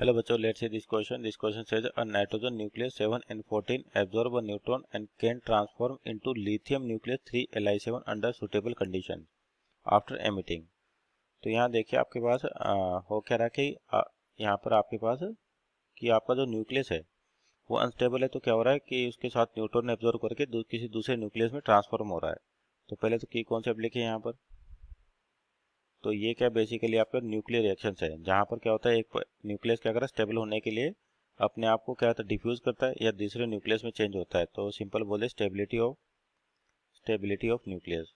Hello बच्चों, let's see this question. This question says a nitrogen nucleus 7n14 absorb a neutron and can transform into lithium nucleus 3Li7 under suitable condition after emitting. तो यहाँ देखिए आपके पास हो क्या रहा है कि यहाँ पर आपके पास कि आपका जो न्यूक्लियस है वो अनस्टेबल है। तो क्या हो रहा है कि उसके साथ न्यूट्रॉन एब्जॉर्ब करके किसी दूसरे न्यूक्लियस में ट्रांसफॉर्म हो रहा है। तो पहले तो की कॉन्सेप्ट लिखे यहाँ पर। तो ये क्या बेसिकली आपका न्यूक्लियर रिएक्शंस है, जहाँ पर क्या होता है एक न्यूक्लियस क्या कर रहा है स्टेबल होने के लिए अपने आप को क्या होता है डिफ्यूज करता है या दूसरे न्यूक्लियस में चेंज होता है। तो सिंपल बोले स्टेबिलिटी ऑफ न्यूक्लियस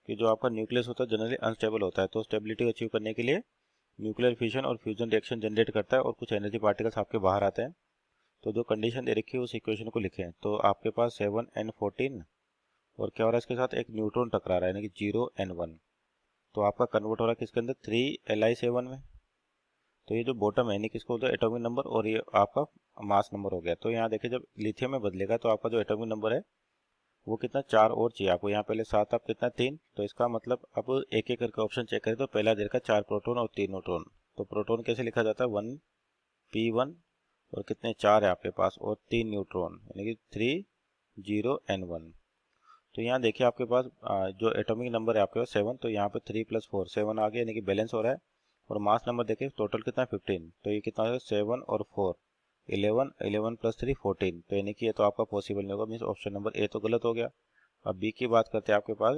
कि जो आपका न्यूक्लियस होता है जनरली अनस्टेबल होता है। तो स्टेबिलिटी अचीव करने के लिए न्यूक्लियर फिशन और फ्यूजन रिएक्शन जनरेट करता है और कुछ एनर्जी पार्टिकल्स आपके बाहर आते हैं। तो जो कंडीशन दे रखी है उस इक्वेशन को लिखें। तो आपके पास 7n14 और क्या हो रहा है इसके साथ एक न्यूट्रॉन टकरा रहा है यानी कि 0n1। तो आपका कन्वर्ट हो रहा है किसके अंदर 3Li7 में। तो ये जो बॉटम है यानी किसको होता है एटॉमिक नंबर और ये आपका मास नंबर हो गया। तो यहाँ देखिए जब लिथियम में बदलेगा तो आपका जो एटॉमिक नंबर है वो कितना 4 और चाहिए आपको। यहाँ पहले 7 आप कितना 3। तो इसका मतलब अब एक एक करके ऑप्शन चेक करें तो पहला दे रखा 4 प्रोटॉन और 3 न्यूट्रॉन। तो प्रोटॉन कैसे लिखा जाता है 1p1 और कितने 4 है आपके पास और 3 न्यूट्रॉन यानी कि 30n1। तो यहाँ देखिए आपके पास जो एटॉमिक नंबर है आपके पास 7। तो यहाँ पे 3 + 4 7 आ गया यानी कि बैलेंस हो रहा है। और मास नंबर देखिए टोटल कितना है 15। तो ये कितना हो जाएगा 7 और 4 11 11 + 3 14। तो यानी कि ये तो आपका पॉसिबल नहीं होगा, मीन्स ऑप्शन नंबर ए तो गलत हो गया। अब बी की बात करते हैं आपके पास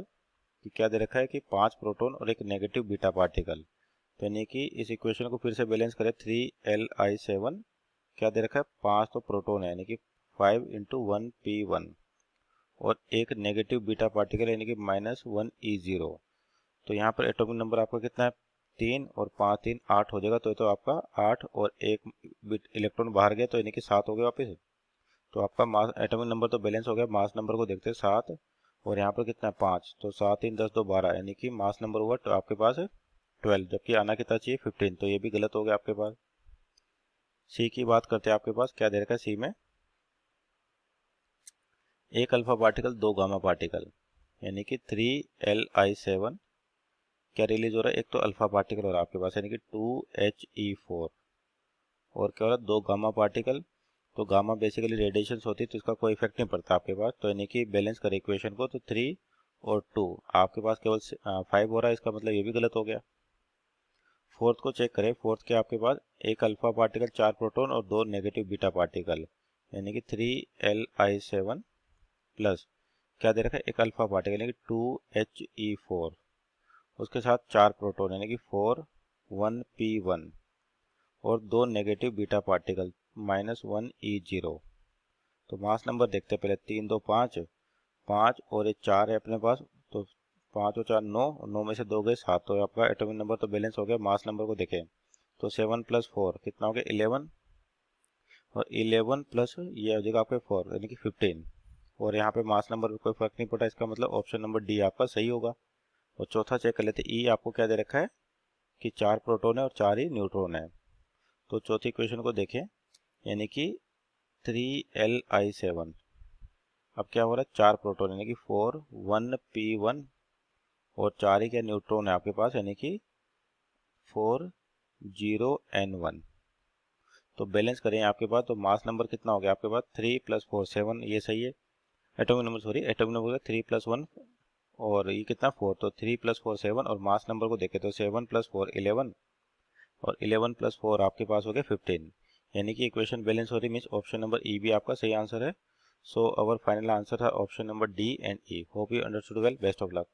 कि क्या दे रखा है कि 5 प्रोटॉन और एक नेगेटिव बीटा पार्टिकल। तो यानी कि इस इक्वेशन को फिर से बैलेंस करें 3Li7 क्या दे रखा है 5 तो प्रोटॉन है यानी कि 5 × 1p1 और एक नेगेटिव बीटा पार्टिकल यानी कि -1e0। तो यहाँ पर एटॉमिक नंबर आपका कितना है 3 और 5 3 8 हो जाएगा। तो ये तो आपका 8 और एक इलेक्ट्रॉन बाहर गया तो यानी कि 7 हो गया वापस। तो आपका मास एटॉमिक नंबर तो बैलेंस हो गया। मास नंबर को देखते हैं 7 और यहाँ पर कितना है 5। तो 7 3 10 2 12 यानी कि मास नंबर हुआ तो आपके पास है 12, जबकि आना कितना चाहिए 15। तो ये भी गलत हो गया आपके पास। सी की बात करते हैं आपके पास क्या दे रखा है सी में एक अल्फा पार्टिकल 2 गामा पार्टिकल यानी कि 3Li7 क्या रिलीज हो रहा है एक तो अल्फा पार्टिकल हो रहा है आपके पास यानी कि 2He4 और क्या हो रहा है 2 गामा पार्टिकल। तो गामा बेसिकली रेडिएशन होती है तो इसका कोई इफेक्ट नहीं पड़ता आपके पास। तो यानी कि बैलेंस करें इक्वेशन को तो 3 और 2 आपके पास केवल 5 हो रहा है, इसका मतलब ये भी गलत हो गया। फोर्थ को चेक करें। फोर्थ के आपके पास एक अल्फा पार्टिकल 4 प्रोटॉन और 2 नेगेटिव बीटा पार्टिकल यानी कि 3Li7 प्लस क्या दे रखा है एक अल्फा पार्टिकल यानी कि 2He4 उसके साथ 4 प्रोटॉन यानी कि 4 1p1 और 2 नेगेटिव बीटा पार्टिकल -1e0। तो मास नंबर देखते हैं पहले 3 2 5 5 और एक 4 है अपने पास। तो 5 और 4 9 9 में से 2 गए 7। तो आपका एटॉमिक नंबर तो बैलेंस हो गया। मास नंबर को देखें तो 7 + 4 कितना हो गया 11 और 11 प्लस ये हो जाएगा आपके 4 यानी कि 15। और यहाँ पे मास नंबर में कोई फर्क नहीं पड़ा, इसका मतलब ऑप्शन नंबर डी आपका सही होगा। और चौथा चेक कर लेते ई आपको क्या दे रखा है कि 4 प्रोटॉन है और 4 ही न्यूट्रॉन है। तो चौथी इक्वेशन को देखें यानी कि 3Li7 अब क्या हो रहा है 4 प्रोटॉन यानी कि 4 1p1 और 4 ही क्या न्यूट्रॉन है आपके पास यानी कि 4 0n1। तो बैलेंस करें आपके पास तो मास नंबर कितना हो गया आपके पास 3 + 4 7 ये सही है। एटॉमिक नंबर एटॉमिक नंबर 3 + 1 और ये कितना 4। तो 3 + 4 7 और मास नंबर को देखें तो 7 + 4 11 और 11 + 4 आपके पास हो गया 15 यानी कि इक्वेशन बैलेंस हो रही मीन्स ऑप्शन नंबर ई भी आपका सही आंसर है। सो अवर फाइनल आंसर है option number D and E. Hope you understood well. Best of luck.